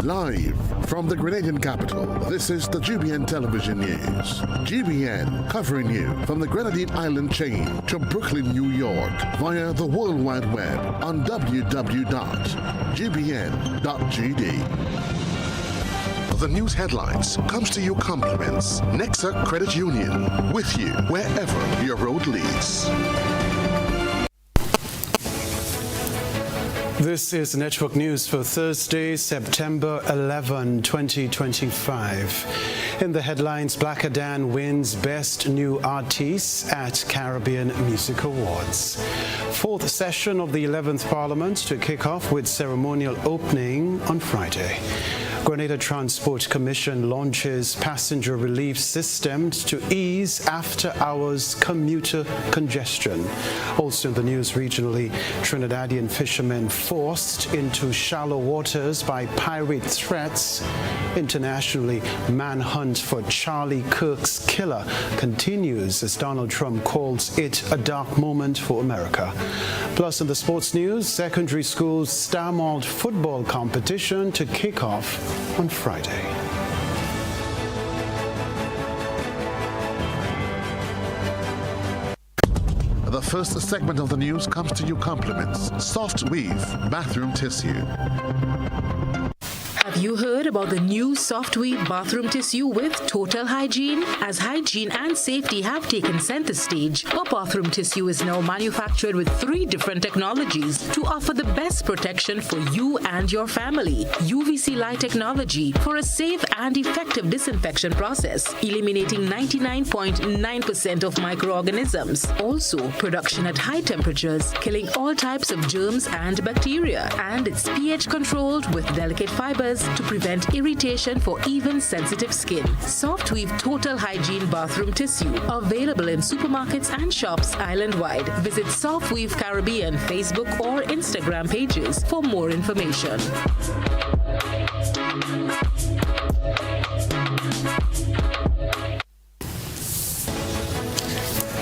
Live from the Grenadian capital, this is the GBN television news. GBN covering you from the Grenadine Island chain to Brooklyn, New York via the World Wide Web on www.gbn.gd. The news headlines comes to you compliments Nexa Credit Union, with you wherever your road leads. This is Network News for Thursday, September 11, 2025. In the headlines, Black Adan wins Best New Artist at Caribbean Music Awards. Fourth session of the 11th Parliament to kick off with ceremonial opening on Friday. Grenada Transport Commission launches passenger relief systems to ease after-hours commuter congestion. Also in the news regionally, Trinidadian fishermen forced into shallow waters by pirate threats. Internationally, manhunt for Charlie Kirk's killer continues as Donald Trump calls it a dark moment for America. Plus in the sports news, secondary schools Star-Malt football competition to kick off on Friday. The first segment of the news comes to you compliments Soft Weave bathroom tissue. Have you heard about the new Soft Weave bathroom tissue with total hygiene? As hygiene and safety have taken center stage, our bathroom tissue is now manufactured with 3 different technologies to offer the best protection for you and your family. UVC light technology for a safe and effective disinfection process, eliminating 99.9% of microorganisms. Also, production at high temperatures, killing all types of germs and bacteria. And it's pH controlled with delicate fibers to prevent irritation for even sensitive skin. Soft Weave Total Hygiene Bathroom Tissue, available in supermarkets and shops island-wide. Visit Soft Weave Caribbean Facebook or Instagram pages for more information.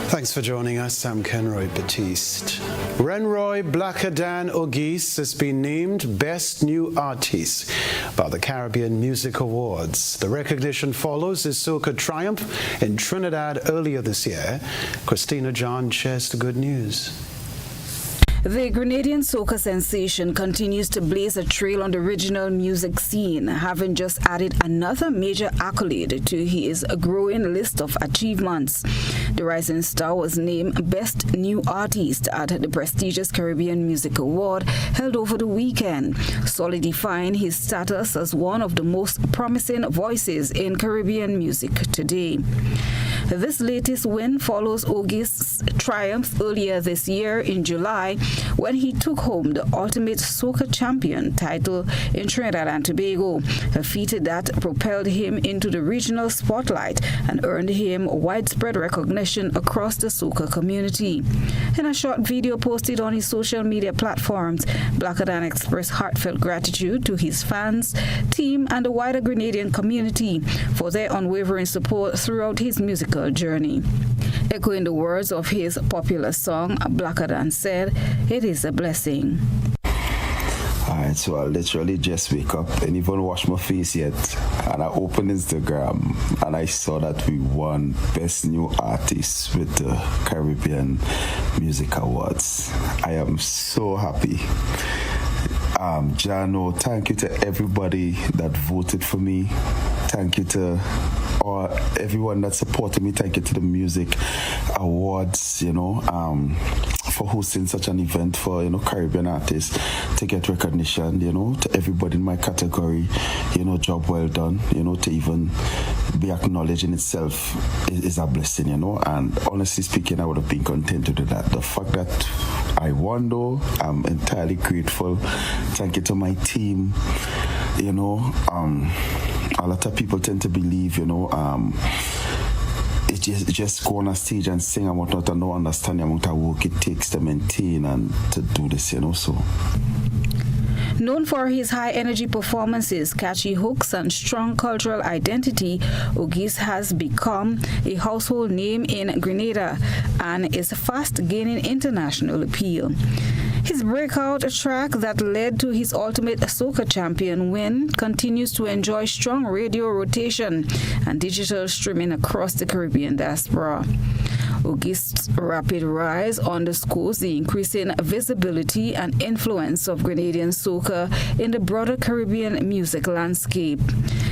Thanks for joining us. I'm Kenroy, Baptiste. Kenroy Black Adan Ogis has been named Best New Artist by the Caribbean Music Awards. The recognition follows his soca triumph in Trinidad earlier this year. Christina John shares the good news. The Grenadian soca sensation continues to blaze a trail on the regional music scene, having just added another major accolade to his growing list of achievements. The rising star was named Best New Artist at the prestigious Caribbean Music Award held over the weekend, solidifying his status as one of the most promising voices in Caribbean music today. This latest win follows Ogis' triumph earlier this year in July, when he took home the Ultimate Soca Champion title in Trinidad and Tobago, a feat that propelled him into the regional spotlight and earned him widespread recognition across the soca community. In a short video posted on his social media platforms, Black Adan expressed heartfelt gratitude to his fans, team, and the wider Grenadian community for their unwavering support throughout his musical journey. Echoing the words of his popular song, Black Adan said, "It is a blessing." Alright, so I literally just wake up and even wash my face yet, and I opened Instagram and I saw that we won Best New Artist with the Caribbean Music Awards. I am so happy. Jano, thank you to everybody that voted for me. Thank you to everyone that supported me. Thank you to the Music Awards, for hosting such an event for, Caribbean artists to get recognition, to everybody in my category, job well done, to even be acknowledged in itself is a blessing, and honestly speaking, I would have been content to do that. The fact that I won though, I'm entirely grateful. Thank you to my team, a lot of people tend to believe, it just go on a stage and sing and whatnot and don't understand the amount of work it takes to maintain and to do this, so. Known for his high-energy performances, catchy hooks, and strong cultural identity, Ogis has become a household name in Grenada and is fast gaining international appeal. His breakout track that led to his Ultimate Soca Champion win continues to enjoy strong radio rotation and digital streaming across the Caribbean diaspora. Auguste's rapid rise underscores the increasing visibility and influence of Grenadian soca in the broader Caribbean music landscape.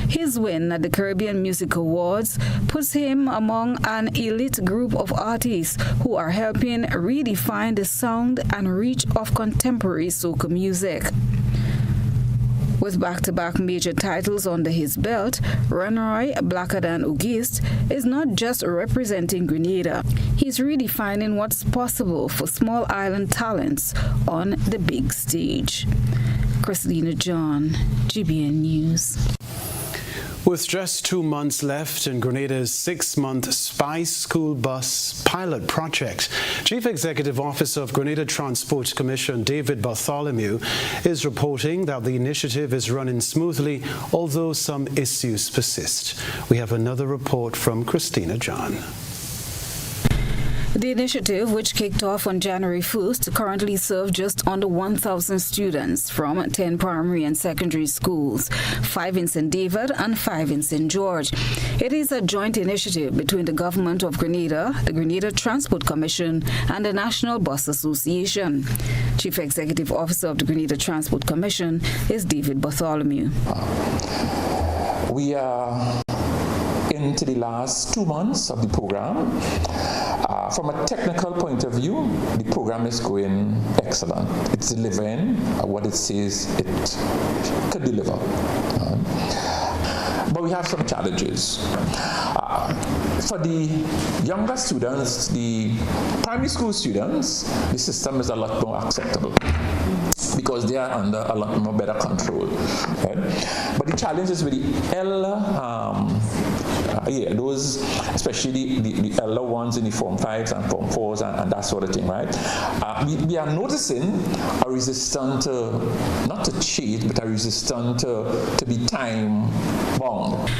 His win at the Caribbean Music Awards puts him among an elite group of artists who are helping redefine the sound and reach of contemporary soca music. With back-to-back major titles under his belt, Kenroy, blacker than Auguste, is not just representing Grenada. He's redefining what's possible for small island talents on the big stage. Christina John, GBN News. With just 2 months left in Grenada's 6-month Spice School Bus pilot project, Chief Executive Officer of Grenada Transport Commission David Bartholomew is reporting that the initiative is running smoothly, although some issues persist. We have another report from Christina John. The initiative, which kicked off on January 1st, currently serves just under 1,000 students from 10 primary and secondary schools, 5 in St. David and 5 in St. George. It is a joint initiative between the Government of Grenada, the Grenada Transport Commission, and the National Bus Association. Chief Executive Officer of the Grenada Transport Commission is David Bartholomew. We are into the last 2 months of the program. From a technical point of view, the program is going excellent. It's delivering what it says it could deliver. But we have some challenges. For the younger students, the primary school students, the system is a lot more acceptable because they are under a lot more better control. Right? But the challenges with the elder, those, especially the elder ones in the Form 5s and Form 4s and that sort of thing, right? We are noticing a resistance to, not to change, but a resistance to be time bound.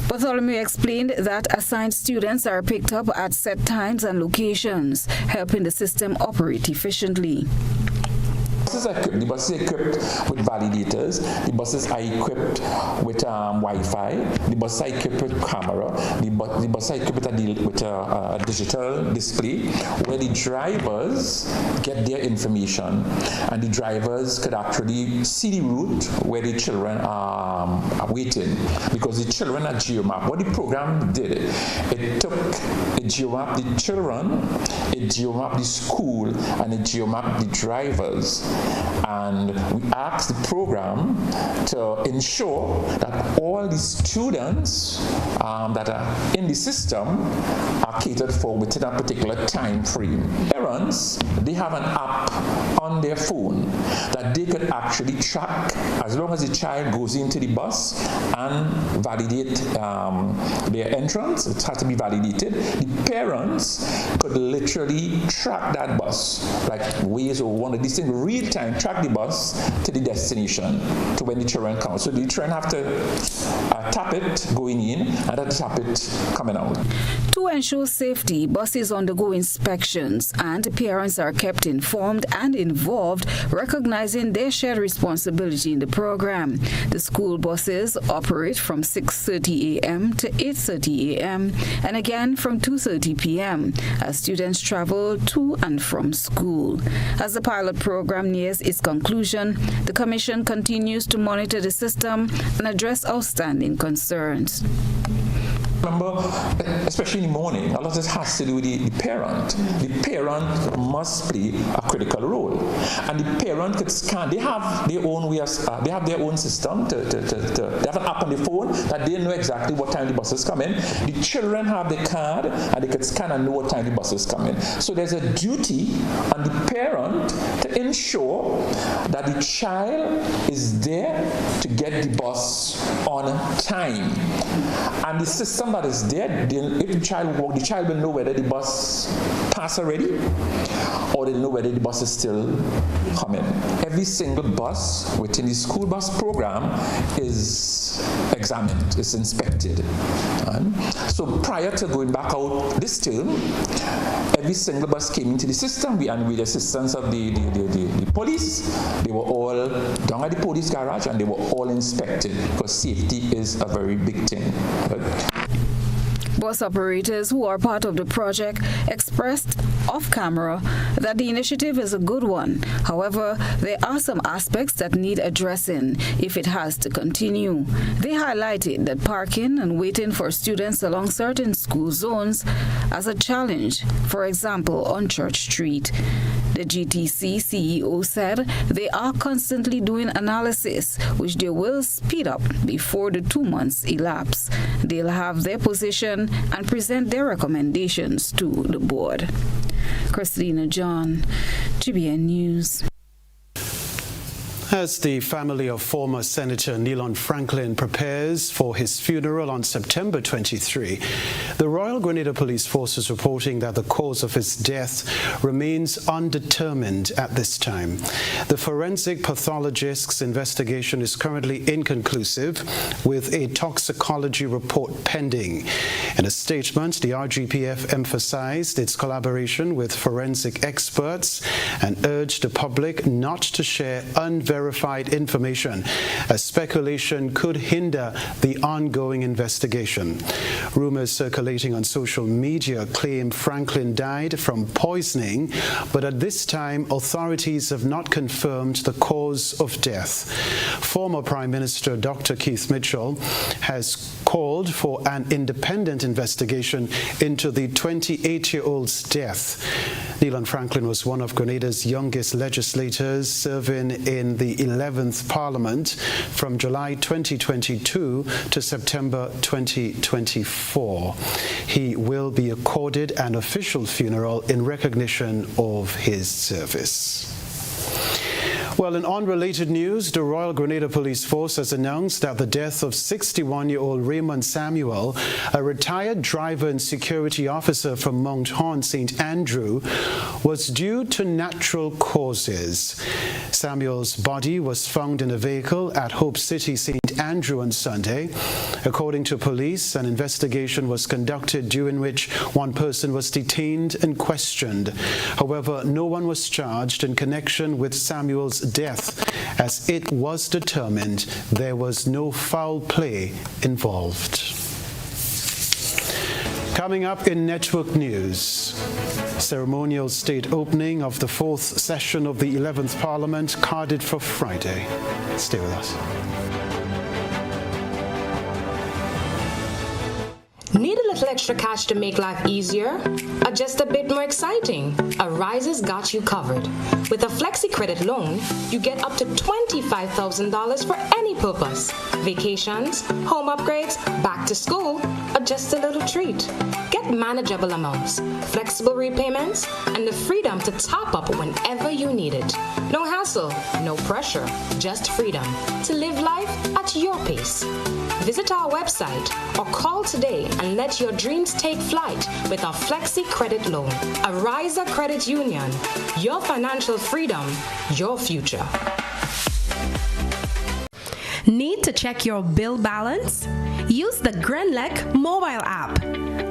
Bartholomew explained that assigned students are picked up at set times and locations, helping the system operate efficiently. The buses are equipped with validators, the buses are equipped with Wi-Fi, the buses are equipped with camera, the buses are equipped with a digital display where the drivers get their information and the drivers could actually see the route where the children are waiting, because the children are geomapped. What the program did, it took, it geomapped the children, it geomapped the school, and it geomapped the drivers. And we asked the program to ensure that all the students that are in the system are catered for within a particular time frame. Parents, they have an app on their phone that they could actually track as long as the child goes into the bus and validate their entrance. It has to be validated. The parents could literally track that bus, like Waze or one of these things, real time, track the bus to the destination, to when the children come. So the children have to tap it going in and then tap it coming out. To ensure safety, buses undergo inspections and parents are kept informed and involved, recognizing their shared responsibility in the program. The school buses operate from 6:30 a.m. to 8:30 a.m. and again from 2:30 p.m. as students travel to and from school. As the pilot program nears its conclusion, the Commission continues to monitor the system and address outstanding concerns. Remember, especially in the morning, a lot of this has to do with the parent. The parent must play a critical role, and the parent could scan. They have their own way. They have their own system. They have an app on the phone that they know exactly what time the buses come in. The children have the card, and they could scan and know what time the buses come in. So there's a duty on the parent to ensure that the child is there to get the bus on time, and the system that is there, if the child walks, the child will know whether the bus passed already or they'll know whether the bus is still coming. Every single bus within the school bus program is examined, it's inspected. So prior to going back out this term, every single bus came into the system, and with the assistance of the police, they were all down at the police garage and they were all inspected, because safety is a very big thing. Bus operators who are part of the project expressed off-camera that the initiative is a good one. However, there are some aspects that need addressing if it has to continue. They highlighted that parking and waiting for students along certain school zones as a challenge, for example, on Church Street. The GTC CEO said they are constantly doing analysis, which they will speed up before the 2 months elapse. They'll have their position and present their recommendations to the board. Christina John, GBN News. As the family of former Senator Nelon Franklin prepares for his funeral on September 23, the Royal Grenada Police Force is reporting that the cause of his death remains undetermined at this time. The forensic pathologist's investigation is currently inconclusive, with a toxicology report pending. In a statement, the RGPF emphasized its collaboration with forensic experts and urged the public not to share unverified information, as speculation could hinder the ongoing investigation. Rumors circulating on social media claim Franklin died from poisoning, but at this time, authorities have not confirmed the cause of death. Former Prime Minister Dr. Keith Mitchell has called for an independent investigation into the 28-year-old's death. Nelon Franklin was one of Grenada's youngest legislators, serving in the 11th Parliament from July 2022 to September 2024. He will be accorded an official funeral in recognition of his service. Well, in unrelated news, the Royal Grenada Police Force has announced that the death of 61-year-old Raymond Samuel, a retired driver and security officer from Mount Horn, St. Andrew, was due to natural causes. Samuel's body was found in a vehicle at Hope City, St. Andrew on Sunday. According to police, an investigation was conducted during which one person was detained and questioned. However, no one was charged in connection with Samuel's death, as it was determined there was no foul play involved. Coming up in network news, ceremonial state opening of the 4th session of the 11th Parliament carded for Friday. Stay with us. Need a little extra cash to make life easier? Or just a bit more exciting? Ariza's got you covered. With a Flexi Credit loan, you get up to $25,000 for any purpose. Vacations, home upgrades, back to school, or just a little treat. Get manageable amounts, flexible repayments, and the freedom to top up whenever you need it. No hassle, no pressure, just freedom to live life at your pace. Visit our website or call today and let your dreams take flight with our Flexi Credit Loan. Ariza Credit Union, your financial freedom, your future. Need to check your bill balance? Use the Grenlec mobile app.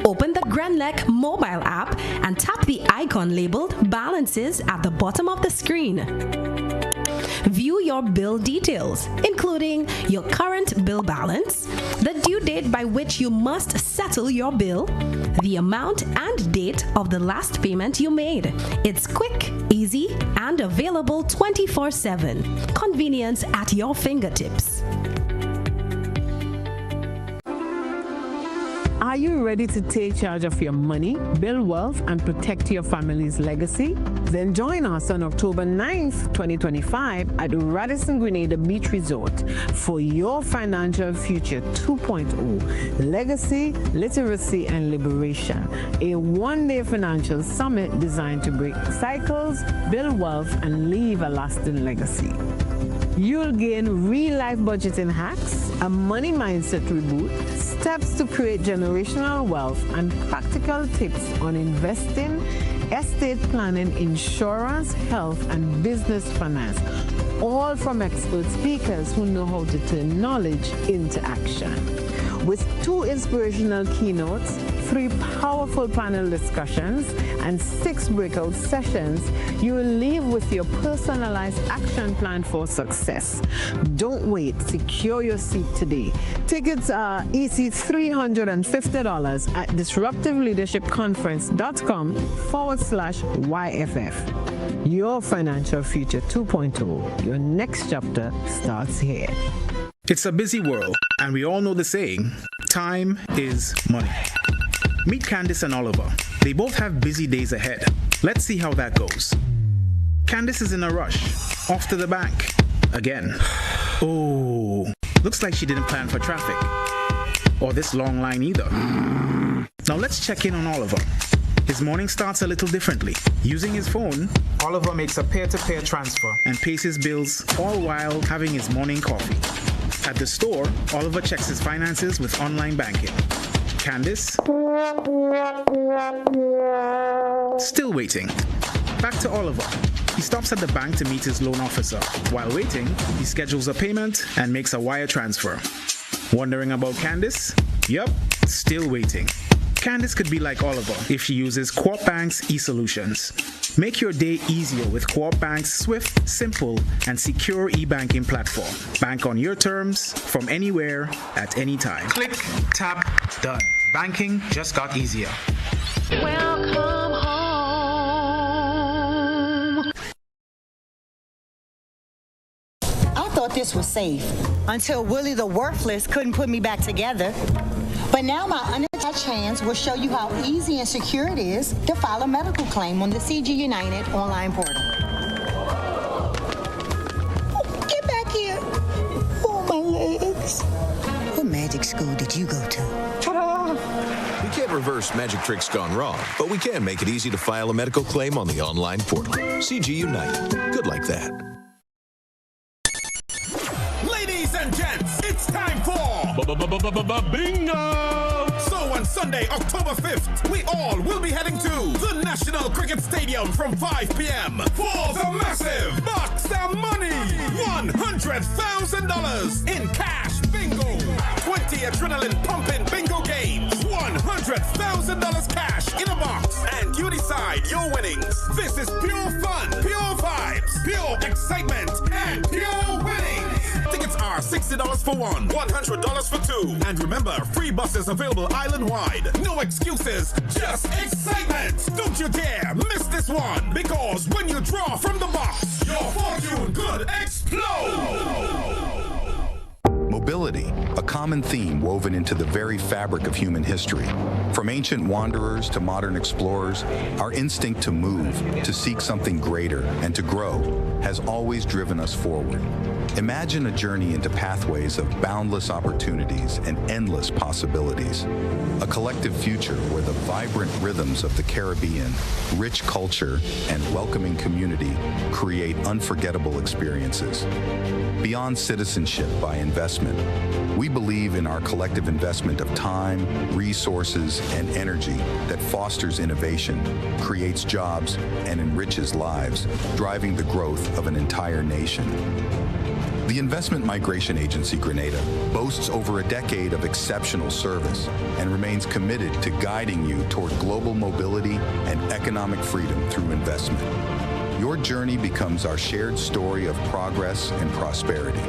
Open the Grenlec mobile app and tap the icon labeled Balances at the bottom of the screen. View your bill details, including your current bill balance, the due date by which you must settle your bill, the amount and date of the last payment you made. It's quick, easy, and available 24/7. Convenience at your fingertips. Are you ready to take charge of your money, build wealth, and protect your family's legacy? Then join us on October 9th, 2025 at Radisson Grenada Beach Resort for your Financial Future 2.0, Legacy, Literacy, and Liberation, a one-day financial summit designed to break cycles, build wealth, and leave a lasting legacy. You'll gain real-life budgeting hacks, a money mindset reboot, steps to create generational wealth, and practical tips on investing, estate planning, insurance, health, and business finance. all from expert speakers who know how to turn knowledge into action. With 2 inspirational keynotes, 3 powerful panel discussions, and 6 breakout sessions, you will leave with your personalized action plan for success. Don't wait. Secure your seat today. Tickets are easy $350 at disruptiveleadershipconference.com/YFF. Your financial future 2.0. Your next chapter starts here. It's a busy world, and we all know the saying, time is money. Meet Candice and Oliver. They both have busy days ahead. Let's see how that goes. Candice is in a rush, off to the bank. Again. Oh, looks like she didn't plan for traffic. Or this long line either. Now let's check in on Oliver. His morning starts a little differently. Using his phone, Oliver makes a peer-to-peer transfer and pays his bills, all while having his morning coffee. At the store, Oliver checks his finances with online banking. Candice? Still waiting. Back to Oliver. He stops at the bank to meet his loan officer. While waiting, he schedules a payment and makes a wire transfer. Wondering about Candice? Yup, still waiting. Candice could be like Oliver if she uses Co-op Bank's e-solutions. Make your day easier with Co-op Bank's swift, simple, and secure e-banking platform. Bank on your terms, from anywhere, at any time. Click, tap, done. Banking just got easier. Welcome home. I thought this was safe until Willie the Worthless couldn't put me back together. But now my unattached hands will show you how easy and secure it is to file a medical claim on the CG United online portal. Oh, get back here. Oh, my legs. What magic school did you go to? Ta-da! We can't reverse magic tricks gone wrong, but we can make it easy to file a medical claim on the online portal. CG United. Good like that. Ladies and gents, it's time for Bingo! So on Sunday, October 5th, we all will be heading to the National Cricket Stadium from 5 p.m. for the massive Box of Money! $100,000 in cash bingo! 20 adrenaline-pumping bingo games! $100,000 cash in a box! And you decide your winnings. This is pure fun, pure vibes, pure excitement, and pure winnings! Tickets are $60 for one, $100 for two. And remember, free buses available island-wide. No excuses, just excitement. Don't you dare miss this one, because when you draw from the box, your fortune could explode. Mobility, a common theme woven into the very fabric of human history. From ancient wanderers to modern explorers, our instinct to move, to seek something greater, and to grow has always driven us forward. Imagine a journey into pathways of boundless opportunities and endless possibilities. A collective future where the vibrant rhythms of the Caribbean, rich culture, and welcoming community create unforgettable experiences. Beyond citizenship by investment, we believe in our collective investment of time, resources, and energy that fosters innovation, creates jobs, and enriches lives, driving the growth of an entire nation. The Investment Migration Agency Grenada boasts over a decade of exceptional service and remains committed to guiding you toward global mobility and economic freedom through investment. Your journey becomes our shared story of progress and prosperity.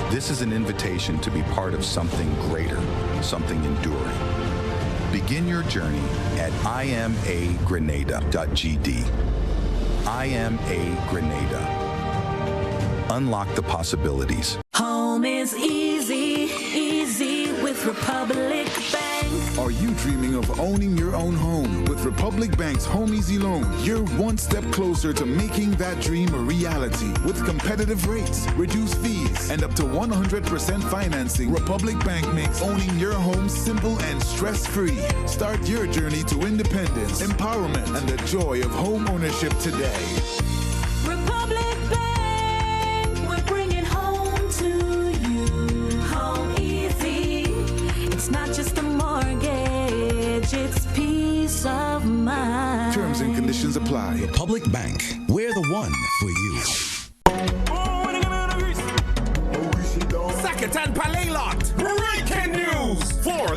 This is an invitation to be part of something greater, something enduring. Begin your journey at imagrenada.gd. IMA Grenada. Unlock the possibilities. Home is easy, easy with Republic Bank. Are you dreaming of owning your own home? With Republic Bank's Home Easy Loan, you're one step closer to making that dream a reality. With competitive rates, reduced fees, and up to 100% financing, Republic Bank makes owning your home simple and stress-free. Start your journey to independence, empowerment, and the joy of home ownership today. Republic Bank, we're bringing home to you. Home easy. It's not just a mortgage, it's peace of mind. Terms and conditions apply. Republic Bank, we're the one for you.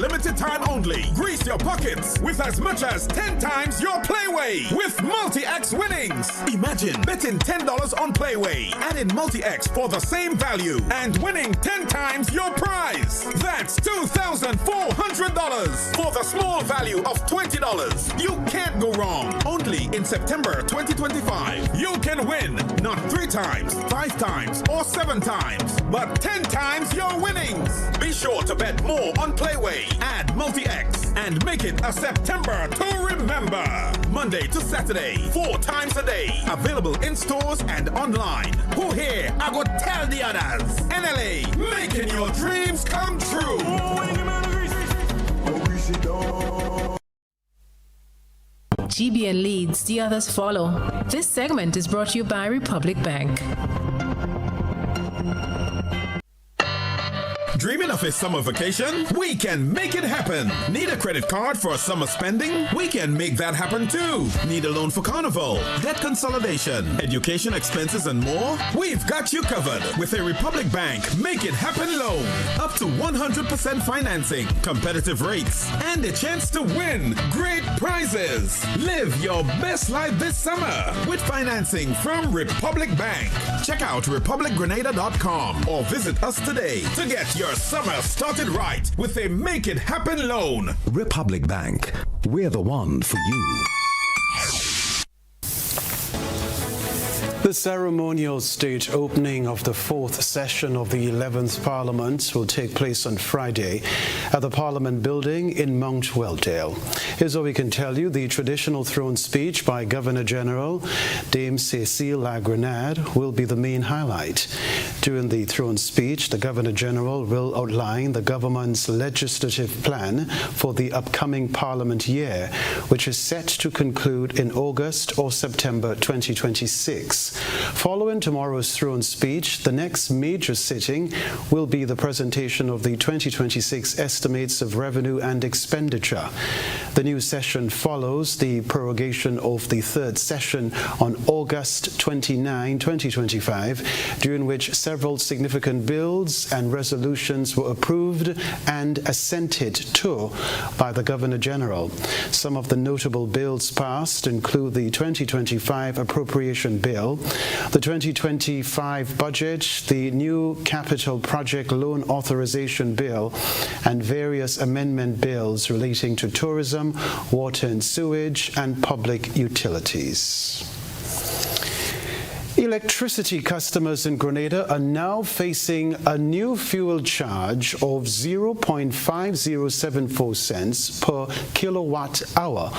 limited time only. Grease your pockets with as much as 10 times your Playway with Multi-X winnings. Imagine betting $10 on Playway, adding Multi-X for the same value, and winning 10 times your prize. That's $2,400 for the small value of $20. You can't go wrong. Only in September 2025. You can win not 3 times, 5 times, or 7 times, but 10 times your winnings. Be sure to bet more on Playway. Add Multi-X and make it a September to remember. Monday to Saturday, 4 times a day. Available in stores and online. Who here? I go tell the others. NLA, making your dreams come true. GBN leads, the others follow. This segment is brought to you by Republic Bank. Dreaming of a summer vacation? We can make it happen. Need a credit card for summer spending? We can make that happen too. Need a loan for carnival, debt consolidation, education expenses, and more? We've got you covered with a Republic Bank Make It Happen loan. Up to 100% financing, competitive rates, and a chance to win great prizes. Live your best life this summer with financing from Republic Bank. Check out republicgrenada.com or visit us today to get your summer started right with a Make It Happen loan. Republic Bank, we're the one for you. The ceremonial state opening of the 4th session of the 11th Parliament will take place on Friday at the Parliament building in Mount Weldale. Here's what we can tell you. The traditional throne speech by Governor General Dame Cécile La Grenade will be the main highlight. During the throne speech, the Governor General will outline the government's legislative plan for the upcoming Parliament year, which is set to conclude in August or September 2026. Following tomorrow's throne speech, the next major sitting will be the presentation of the 2026 estimates of revenue and expenditure. The new session follows the prorogation of the 3rd session on August 29, 2025, during which several significant bills and resolutions were approved and assented to by the Governor General. Some of the notable bills passed include the 2025 Appropriation Bill, the 2025 budget, the new Capital Project Loan Authorization Bill, and various amendment bills relating to tourism, water and sewage, and public utilities. Electricity customers in Grenada are now facing a new fuel charge of 0.5074 cents per kilowatt hour,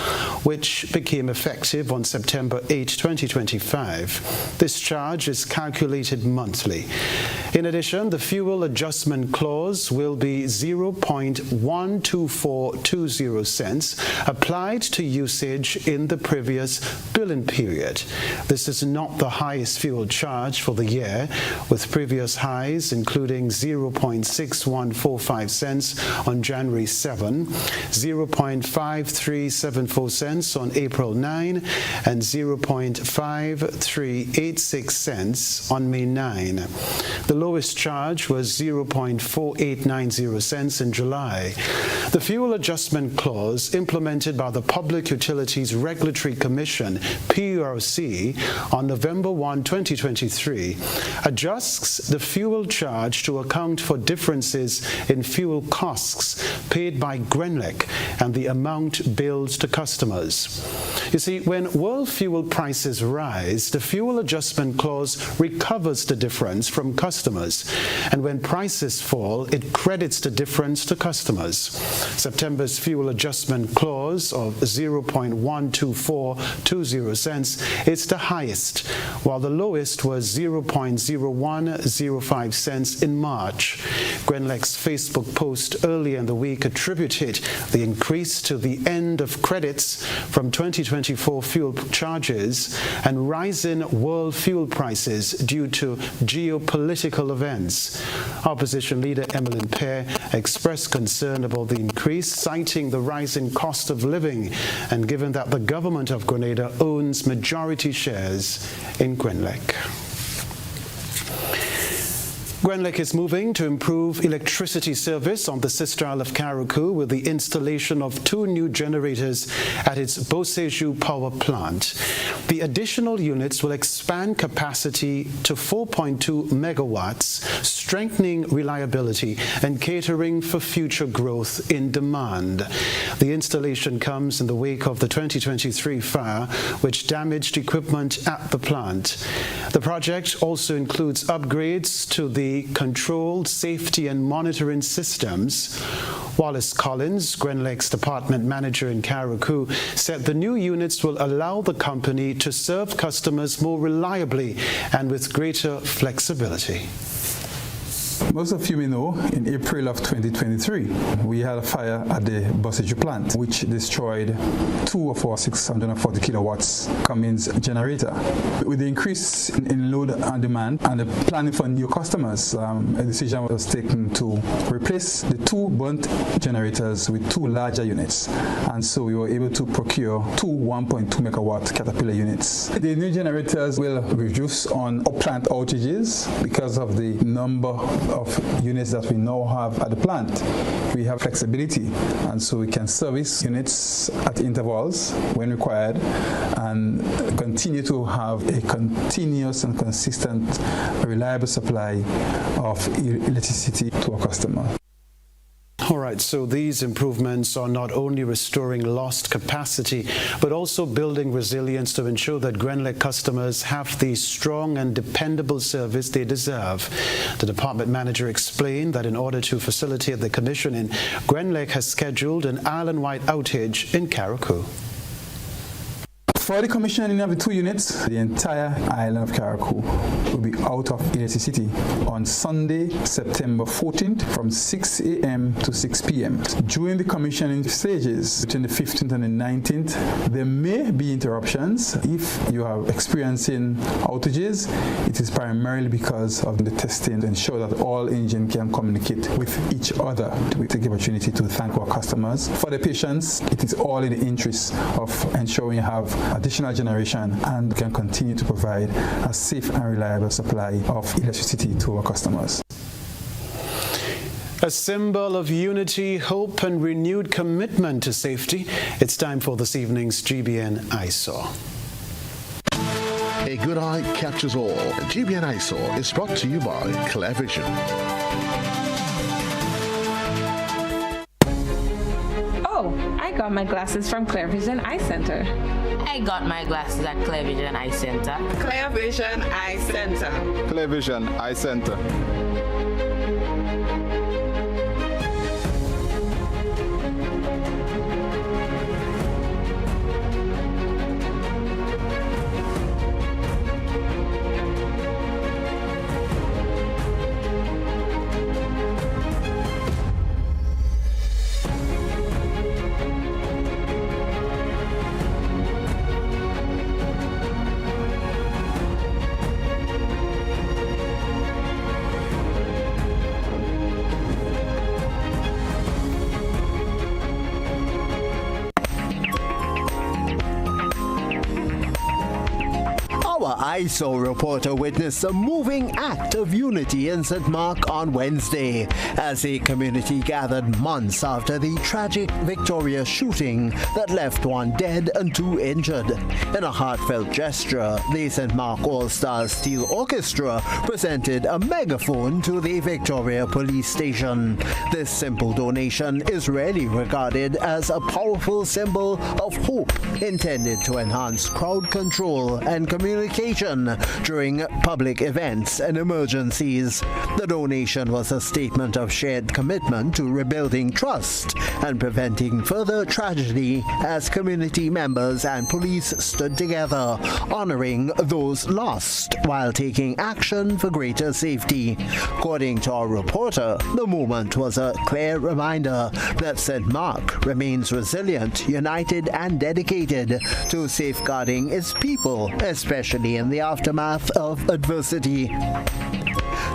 which became effective on September 8, 2025. This charge is calculated monthly. In addition, the fuel adjustment clause will be 0.12420 cents applied to usage in the previous billing period. This is not the highest fuel charge for the year, with previous highs including 0.6145 cents on January 7, 0.5374 cents on April 9, and 0.5386 cents on May 9. The lowest charge was 0.4890 cents in July. The fuel adjustment clause, implemented by the Public Utilities Regulatory Commission, PURC, on November 1, 2023, adjusts the fuel charge to account for differences in fuel costs paid by GRENLEC and the amount billed to customers. You see, when world fuel prices rise, the fuel adjustment clause recovers the difference from customers, and when prices fall, it credits the difference to customers. September's fuel adjustment clause of 0.12420 cents is the highest, while the lowest was 0.0105 cents in March. GRENLEC's Facebook post earlier in the week attributed the increase to the end of credits from 2024 fuel charges and rising world fuel prices due to geopolitical events. Opposition leader Emmeline Pear expressed concern about the increase, citing the rising cost of living, and given that the government of Grenada owns majority shares in GRENLEC. Grenlec is moving to improve electricity service on the Sister Isle of Carriacou with the installation of 2 new generators at its Beausejour power plant. The additional units will expand capacity to 4.2 megawatts, strengthening reliability and catering for future growth in demand. The installation comes in the wake of the 2023 fire, which damaged equipment at the plant. The project also includes upgrades to the control, safety and monitoring systems. Wallace Collins, Grenlec's department manager in Carriacou, said the new units will allow the company to serve customers more reliably and with greater flexibility. Most of you may know, in April of 2023, we had a fire at the Beausejour plant, which destroyed 2 of our 640 kilowatts Cummins generator. With the increase in load and demand and the planning for new customers, a decision was taken to replace the 2 burnt generators with 2 larger units. And so we were able to procure 2 1.2 megawatt Caterpillar units. The new generators will reduce on plant outages because of the number of units that we now have at the plant. We have flexibility, and so we can service units at intervals when required and continue to have a continuous and consistent, reliable supply of electricity to our customer. All right, so these improvements are not only restoring lost capacity, but also building resilience to ensure that Grenlec customers have the strong and dependable service they deserve. The department manager explained that in order to facilitate the commissioning, Grenlec has scheduled an island-wide outage in Carriacou. For the commissioning of the 2 units, the entire island of Carriacou will be out of electricity on Sunday, September 14th from 6 a.m. to 6 p.m. During the commissioning stages, between the 15th and the 19th, there may be interruptions. If you are experiencing outages, it is primarily because of the testing to ensure that all engines can communicate with each other. We take the opportunity to thank our customers for their patience. It is all in the interest of ensuring you have additional generation and can continue to provide a safe and reliable supply of electricity to our customers. A symbol of unity, hope and renewed commitment to safety. It's time for this evening's GBN Eyesore. A good eye catches all. GBN Eyesore is brought to you by Clear Vision. Oh, I got my glasses from Clear Vision Eye Center. I got my glasses at Clear Vision Eye Center. Clear Vision Eye Center. Clear Vision Eye Center. Eyesore reporter witnessed a moving act of unity in St. Mark on Wednesday as a community gathered months after the tragic Victoria shooting that left 1 dead and 2 injured. In a heartfelt gesture, the St. Mark All-Stars Steel Orchestra presented a megaphone to the Victoria Police Station. This simple donation is rarely regarded as a powerful symbol of hope intended to enhance crowd control and communication during public events and emergencies. The donation was a statement of shared commitment to rebuilding trust and preventing further tragedy as community members and police stood together, honoring those lost while taking action for greater safety. According to our reporter, the moment was a clear reminder that St. Mark remains resilient, united and dedicated to safeguarding its people, especially in the aftermath of adversity.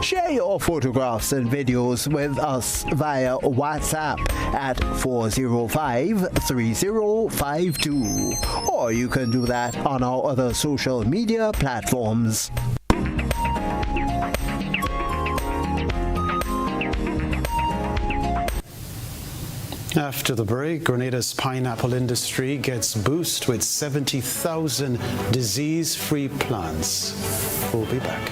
Share your photographs and videos with us via WhatsApp at 405-3052, or you can do that on our other social media platforms. After the break, Grenada's pineapple industry gets boost with 70,000 disease-free plants. We'll be back.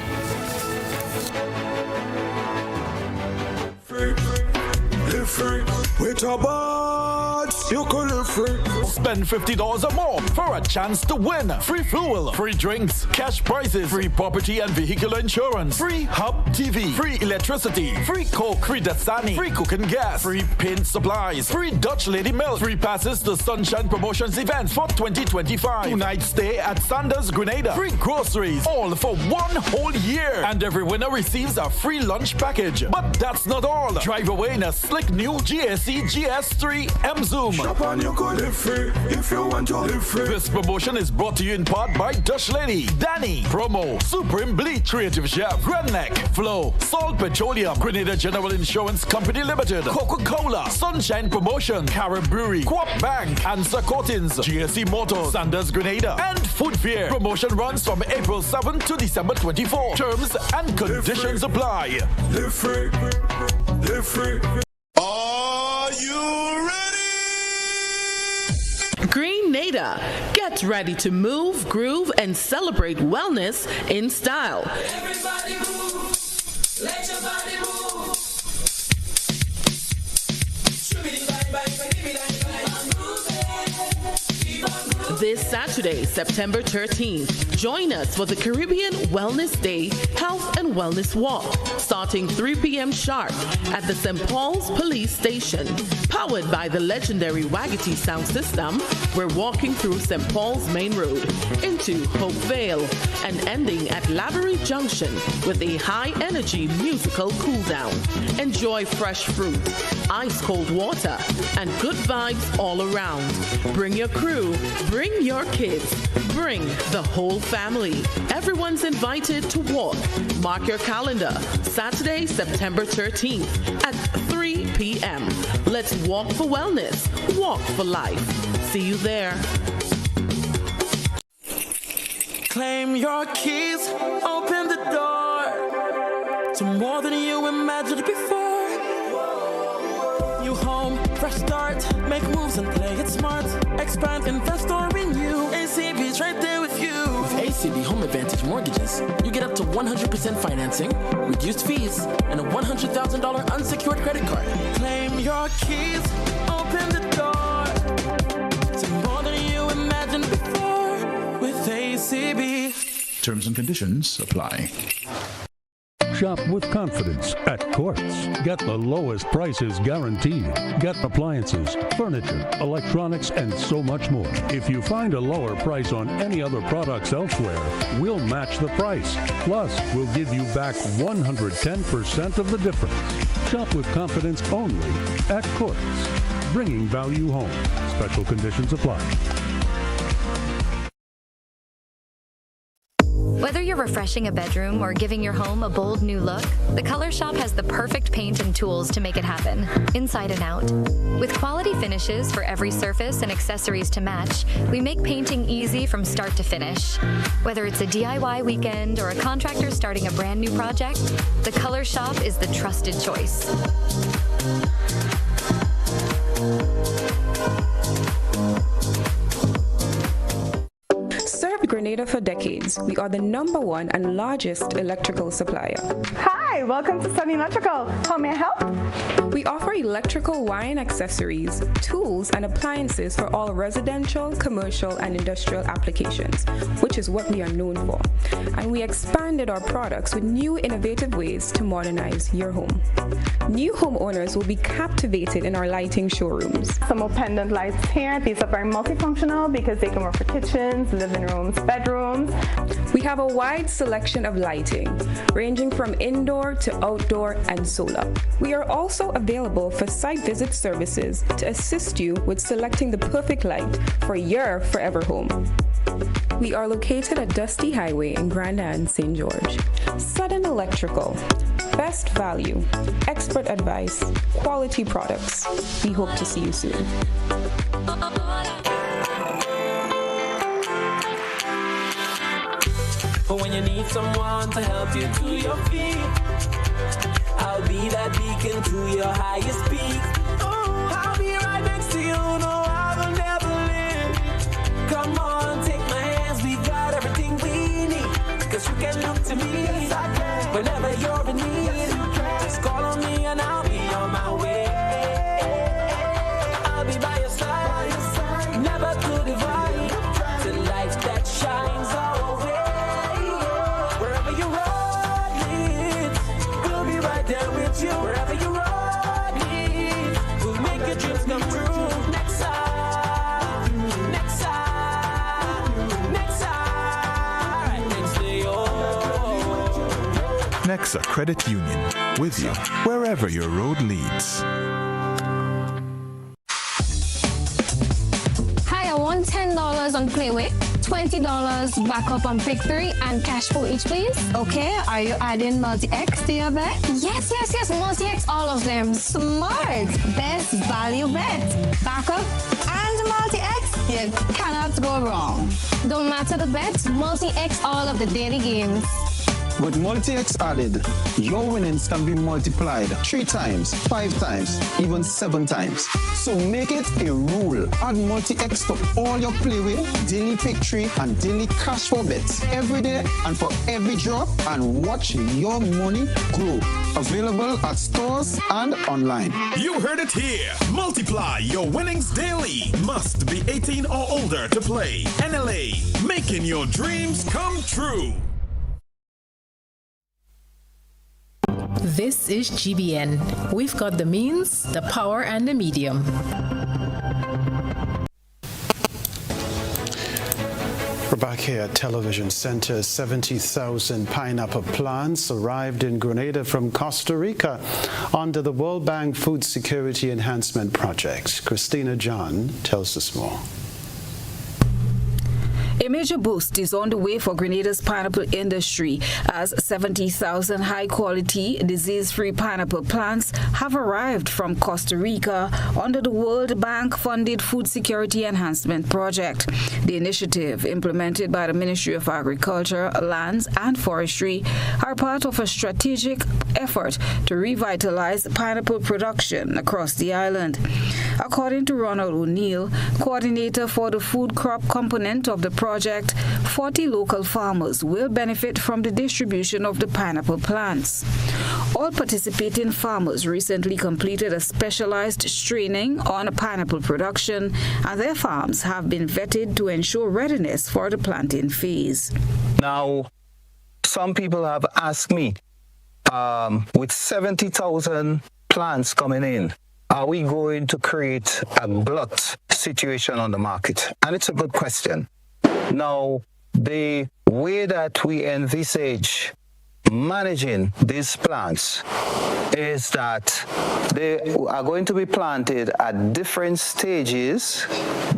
Live free. With a buds, you can live free. Spend $50 or more for a chance to win. Free fuel, free drinks, cash prizes, free property and vehicular insurance, free Hub TV, free electricity, free Coke, free Dasani, free cooking gas, free paint supplies, free Dutch Lady Milk, free passes to Sunshine Promotions events for 2025. 2-night stay at Sanders Grenada, free groceries, all for 1 whole year. And every winner receives a free lunch package. But that's not all. Drive away in a slick new GSE GS3 M Zoom. Shop and you could live free if you want to live free. This promotion is brought to you in part by Dutch Lady, Danny, Promo, Supreme Bleach, Creative Chef, Grenneck, Flow, Salt Petroleum, Grenada General Insurance Company Limited, Coca-Cola, Sunshine Promotion, Carib Brewery, Coop Bank, Answer Coatings, GSE Motors, Sanders Grenada, and Food Fair. Promotion runs from April 7 to December 24. Terms and conditions apply. Live free. Live free. Are you ready? Grenada, get ready to move, groove, and celebrate wellness in style. Everybody move, let your body move. This Saturday, September 13th, join us for the Caribbean Wellness Day Health and Wellness Walk, starting 3 p.m. sharp at the St. Paul's Police Station. Powered by the legendary Wagity sound system, we're walking through St. Paul's Main Road into Hope Vale and ending at Lavery Junction with a high-energy musical cool-down. Enjoy fresh fruit, ice-cold water, and good vibes all around. Bring your crew, bring your kids, bring the whole family. Everyone's invited to walk. Mark your calendar, Saturday, September 13th at 3 p.m. Let's walk for wellness, walk for life. See you there. Claim your keys, open the door to more than you imagined before. New home, fresh start, make moves and play it smart. Expand, invest or renew. ACB's right there with you. With ACB Home Advantage Mortgages, you get up to 100% financing, reduced fees, and a $100,000 unsecured credit card. Claim your keys, open the door to more than you imagined before with ACB. Terms and conditions apply. Shop with confidence at Quartz. Get the lowest prices guaranteed. Get appliances, furniture, electronics, and so much more. If you find a lower price on any other products elsewhere, we'll match the price. Plus, we'll give you back 110% of the difference. Shop with confidence only at Quartz. Bringing value home. Special conditions apply. Whether you're refreshing a bedroom or giving your home a bold new look, the Color Shop has the perfect paint and tools to make it happen, inside and out. With quality finishes for every surface and accessories to match, we make painting easy from start to finish. Whether it's a DIY weekend or a contractor starting a brand new project, the Color Shop is the trusted choice. Grenada for decades. We are the #1 and largest electrical supplier. Hi, welcome to Sunny Electrical. How may I help? We offer electrical wire and accessories, tools, and appliances for all residential, commercial, and industrial applications, which is what we are known for. And we expanded our products with new innovative ways to modernize your home. New homeowners will be captivated in our lighting showrooms. Some more pendant lights here. These are very multifunctional because they can work for kitchens, living rooms, bedrooms. We have a wide selection of lighting, ranging from indoor to outdoor and solar. We are also available for site visit services to assist you with selecting the perfect light for your forever home. We are located at Dusty Highway in Grand Anne, St. George. Sudden Electrical. Best value, expert advice, quality products. We hope to see you soon. But when you need someone to help you to your feet, I'll be that beacon to your highest peak. Oh, I'll be right Visa Credit Union, with you wherever your road leads. Hi, I want $10 on Playway, $20 backup on Victory, and cash for each, please. Okay, are you adding multi-X to your bet? Yes, multi-X, all of them. Smart. Best value bet. Backup and multi-X. You cannot go wrong. Don't matter the bet, multi-X all of the daily games. With multi-X added, your winnings can be multiplied 3 times, 5 times, even 7 times. So make it a rule. Add multi-X to all your Playway, daily victory, and daily cash for bets every day and for every drop, and watch your money grow. Available at stores and online. You heard it here. Multiply your winnings daily. Must be 18 or older to play. NLA, making your dreams come true. This is GBN. We've got the means, the power, and the medium. We're back here at Television Center. 70,000 pineapple plants arrived in Grenada from Costa Rica under the World Bank Food Security Enhancement Project. Christina John tells us more. A major boost is on the way for Grenada's pineapple industry as 70,000 high-quality, disease-free pineapple plants have arrived from Costa Rica under the World Bank-funded Food Security Enhancement Project. The initiative, implemented by the Ministry of Agriculture, Lands and Forestry, are part of a strategic effort to revitalize pineapple production across the island. According to Ronald O'Neill, coordinator for the food crop component of the project, 40 local farmers will benefit from the distribution of the pineapple plants. All participating farmers recently completed a specialized training on pineapple production, and their farms have been vetted to ensure readiness for the planting phase. Now, some people have asked me, with 70,000 plants coming in, are we going to create a glut situation on the market? And it's a good question. Now, the way that we envisage managing these plants is that they are going to be planted at different stages,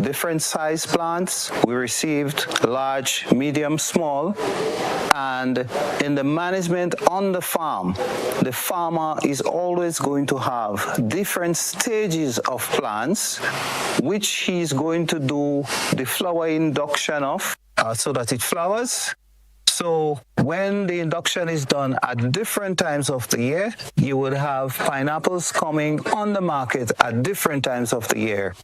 different size plants. We received large, medium, small, and in the management on the farm, the farmer is always going to have different stages of plants, which he's going to do the flower induction of so that it flowers. So when the induction is done at different times of the year, you would have pineapples coming on the market at different times of the year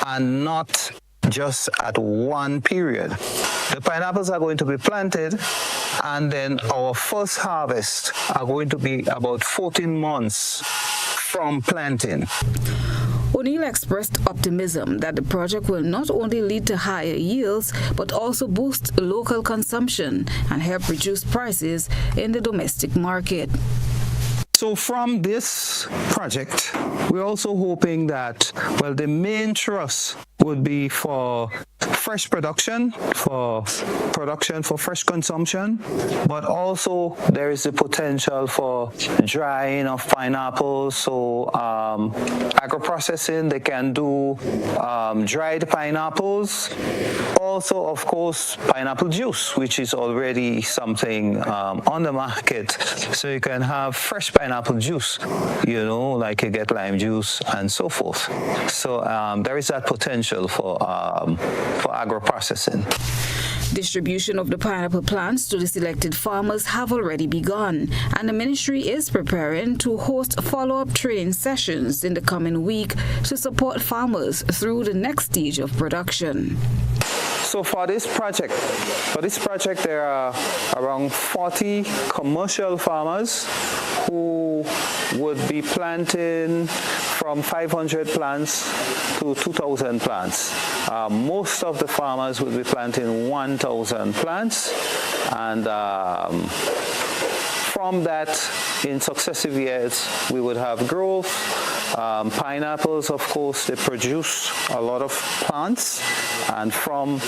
and not just at one period. The pineapples are going to be planted, and then our first harvest are going to be about 14 months from planting. O'Neill expressed optimism that the project will not only lead to higher yields, but also boost local consumption and help reduce prices in the domestic market. So from this project, we're also hoping that, well, the main thrust would be for fresh production, for fresh consumption, but also there is the potential for drying of pineapples. So agro-processing, they can do dried pineapples. Also, of course, pineapple juice, which is already something on the market. So you can have fresh pineapple juice, you know, like you get lime juice and so forth. So there is that potential for agro-processing. Distribution of the pineapple plants to the selected farmers have already begun, and the ministry is preparing to host follow-up training sessions in the coming week to support farmers through the next stage of production. So for this project, there are around 40 commercial farmers who would be planting from 500 plants to 2,000 plants. Most of the farmers would be planting 1,000 plants, and from that, in successive years, we would have growth, Pineapples, of course, they produce a lot of plants, and from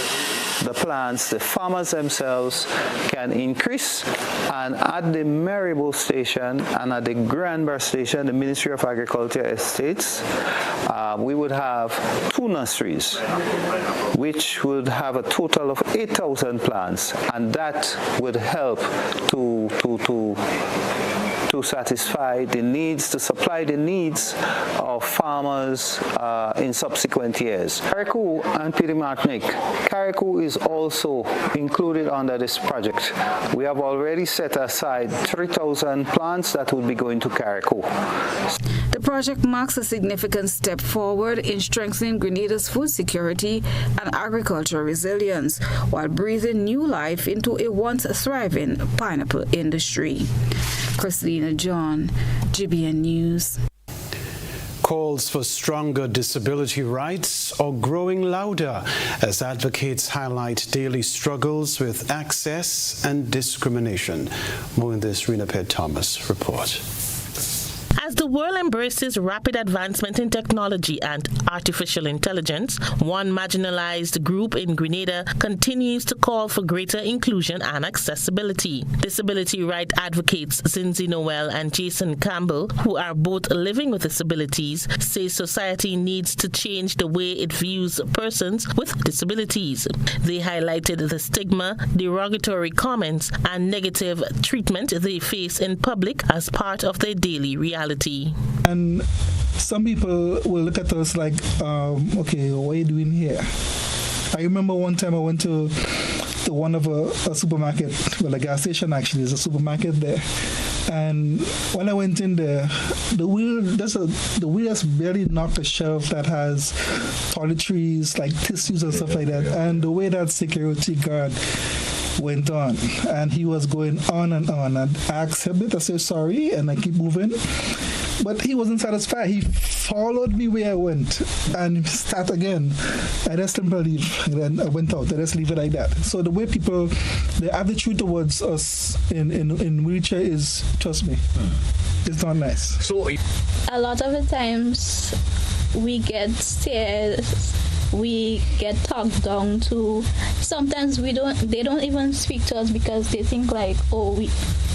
the plants, the farmers themselves can increase. And at the Maribor station and at the Granbury station, the Ministry of Agriculture Estates, we would have 2 nurseries, which would have a total of 8,000 plants, and that would help to satisfy the needs, to supply the needs of farmers in subsequent years. Carriacou and Petite Martinique. Carriacou is also included under this project. We have already set aside 3,000 plants that would be going to Carriacou. The project marks a significant step forward in strengthening Grenada's food security and agricultural resilience, while breathing new life into a once thriving pineapple industry. Christina John, GBN News. Calls for stronger disability rights are growing louder as advocates highlight daily struggles with access and discrimination. More in this Rena Ped Thomas report. As the world embraces rapid advancement in technology and artificial intelligence, one marginalized group in Grenada continues to call for greater inclusion and accessibility. Disability right advocates Zinzi Noel and Jason Campbell, who are both living with disabilities, say society needs to change the way it views persons with disabilities. They highlighted the stigma, derogatory comments, and negative treatment they face in public as part of their daily reality. And some people will look at us like, okay, what are you doing here? I remember one time I went to one of a supermarket, well, a gas station actually, there's a supermarket there. And when I went in there, the wheel just barely knocked a shelf that has toiletries, like tissues and stuff like that. And the way that security guard went on, and he was going on and on, and I asked him, I said sorry, and I keep moving, but he wasn't satisfied. He followed me where I went and start again. I just simply leave, and then I went out. I just leave it like that. So the way people, the attitude towards us in wheelchair is, trust me, it's not nice. So a lot of the times we get stares, we get talked down to. Sometimes they don't even speak to us because they think like, oh,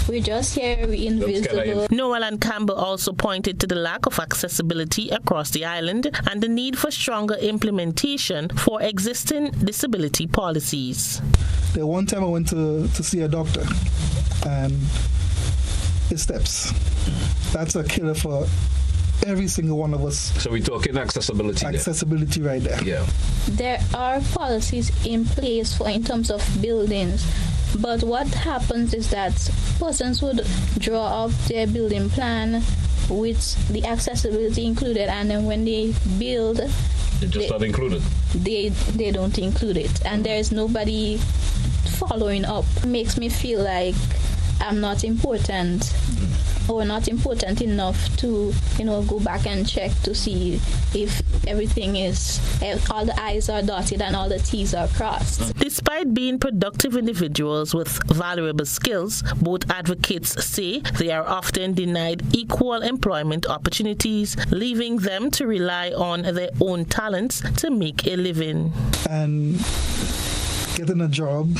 we're just here, we're invisible. Noel and Campbell also pointed to the lack of accessibility across the island and the need for stronger implementation for existing disability policies. The one time I went to see a doctor, and his steps. That's a killer for every single one of us. So we're talking accessibility. Accessibility right there. Yeah. There are policies in place in terms of buildings, but what happens is that persons would draw up their building plan with the accessibility included, and then when they build, not included. They don't include it, and there is nobody following up. It makes me feel like I'm not important. Or not important enough to, go back and check to see if everything is, all the I's are dotted and all the T's are crossed. Despite being productive individuals with valuable skills, both advocates say they are often denied equal employment opportunities, leaving them to rely on their own talents to make a living. And getting a job,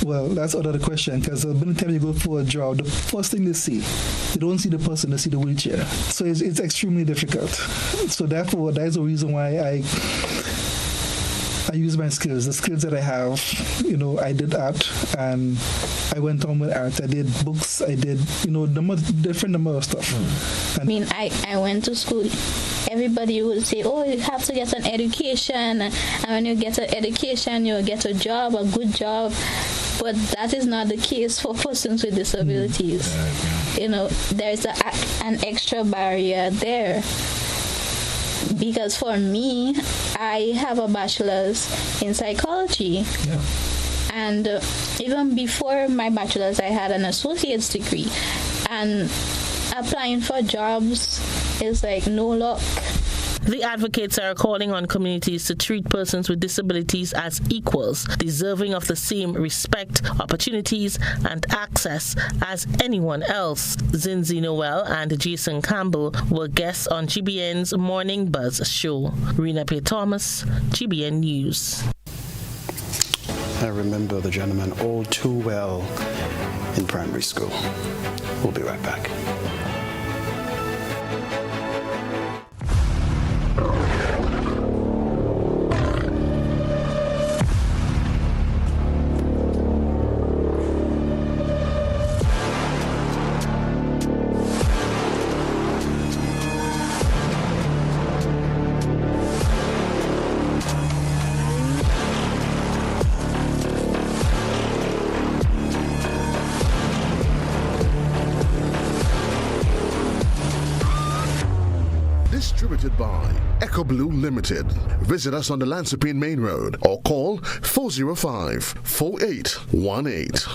well, that's another question, because many times you go for a job, the first thing they see, they don't see the person, they see the wheelchair. So it's extremely difficult. So therefore, that is the reason why I use my skills, the skills that I have. I did art, and I went on with art. I did books, I did, different number of stuff. I went to school. Everybody would say, oh, you have to get an education, and when you get an education, you'll get a job, a good job. But that is not the case for persons with disabilities. There's an extra barrier there. Because for me, I have a bachelor's in psychology. Yeah. And even before my bachelor's, I had an associate's degree. And applying for jobs is like no luck. The advocates are calling on communities to treat persons with disabilities as equals, deserving of the same respect, opportunities, and access as anyone else. Zinzi Noel and Jason Campbell were guests on GBN's Morning Buzz show. Rena P. Thomas, GBN News. I remember the gentleman all too well in primary school. We'll be right back. Distributed by Echo Blue Limited. Visit us on the Lansopine Main Road or call 405-4818.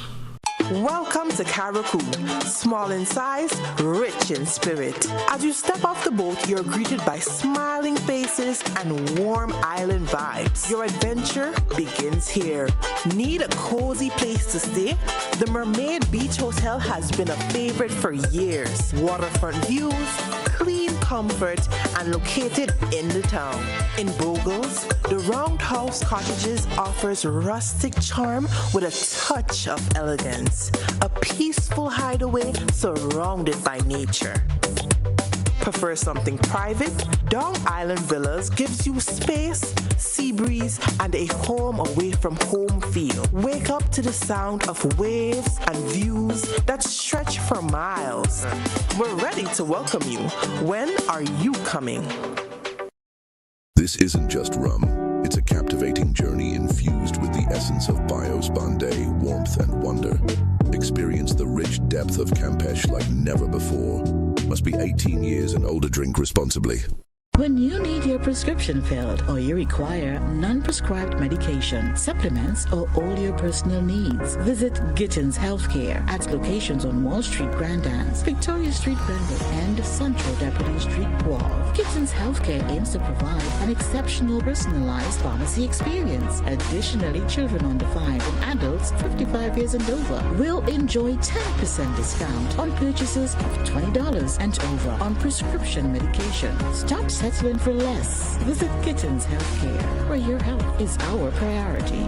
Welcome to Karakou, small in size, rich in spirit. As you step off the boat, you're greeted by smiling faces and warm island vibes. Your adventure begins here. Need a cozy place to stay? The Mermaid Beach Hotel has been a favorite for years. Waterfront views, clean comfort, and located in the town. In Bogles, the Roundhouse Cottages offers rustic charm with a touch of elegance. A peaceful hideaway surrounded by nature. Prefer something private? Dong Island Villas gives you space, sea breeze, and a home away from home feel. Wake up to the sound of waves and views that stretch for miles. We're ready to welcome you. When are you coming? This isn't just rum. It's a captivating journey infused with the essence of Bios Bombay, warmth and wonder. Experience the rich depth of Campeche like never before. Must be 18 years and older. Drink responsibly. When you need your prescription filled or you require non-prescribed medication, supplements, or all your personal needs, visit Gittins Healthcare at locations on Wall Street, Grand Anse, Victoria Street, Granville, and Central Deputy Street, Wharf. Gittins Healthcare aims to provide an exceptional personalized pharmacy experience. Additionally, children under 5 and adults 55 years and over will enjoy 10% discount on purchases of $20 and over on prescription medication. Stop settling for less. Visit Gittins Healthcare, where your health is our priority.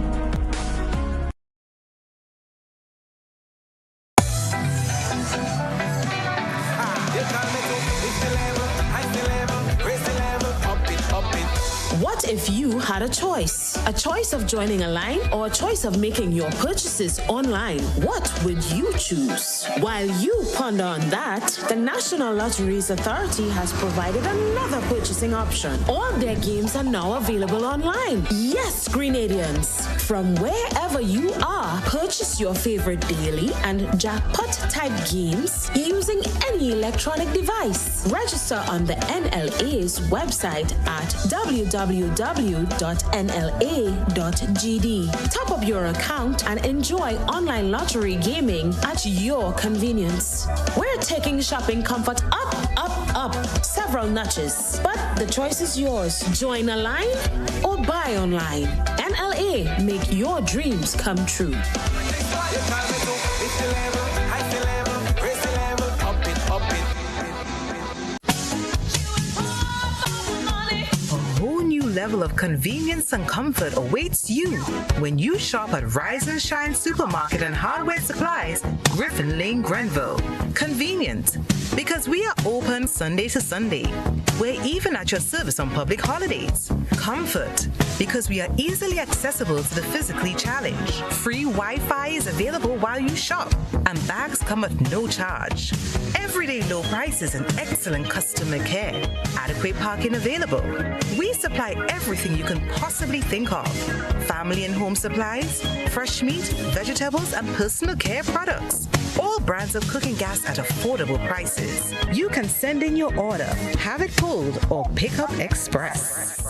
What if you had a choice? A choice of joining a line or a choice of making your purchases online? What would you choose? While you ponder on that, the National Lotteries Authority has provided another purchasing option. All their games are now available online. Yes, Grenadians! From wherever you are, purchase your favorite daily and jackpot-type games using any electronic device. Register on the NLA's website at www.nla.gd. Top up your account and enjoy online lottery gaming at your convenience. We're taking shopping comfort up, up, up several notches. But the choice is yours. Join a line or buy online. NLA, make your dreams come true. Level of convenience and comfort awaits you when you shop at Rise and Shine Supermarket and Hardware Supplies, Griffin Lane, Grenville. Convenient, because we are open Sunday to Sunday. We're even at your service on public holidays. Comfort, because we are easily accessible to the physically challenged. Free Wi-Fi is available while you shop, and bags come at no charge. Everyday low prices and excellent customer care. Adequate parking available. We supply everything you can possibly think of. Family and home supplies, fresh meat, vegetables, and personal care products. All brands of cooking gas at affordable prices. You can send in your order, have it pulled, or pick up express.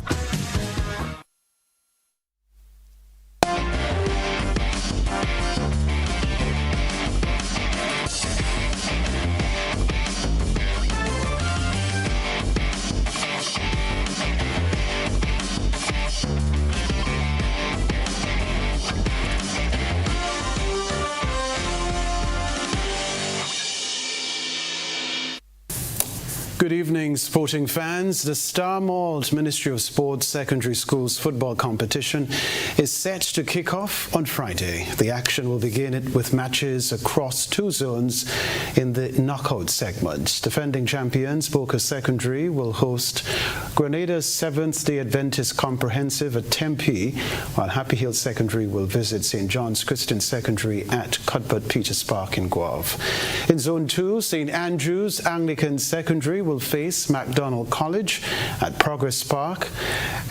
Good evening, sporting fans. The Star Malt Ministry of Sports Secondary Schools football competition is set to kick off on Friday. The action will begin with matches across two zones in the knockout segment. Defending champions Boca Secondary will host Grenada's Seventh-day Adventist Comprehensive at Tempe, while Happy Hill Secondary will visit St. John's Christian Secondary at Cuthbert Peters Park in Guelph. In Zone 2, St. Andrew's Anglican Secondary will face MacDonald College at Progress Park,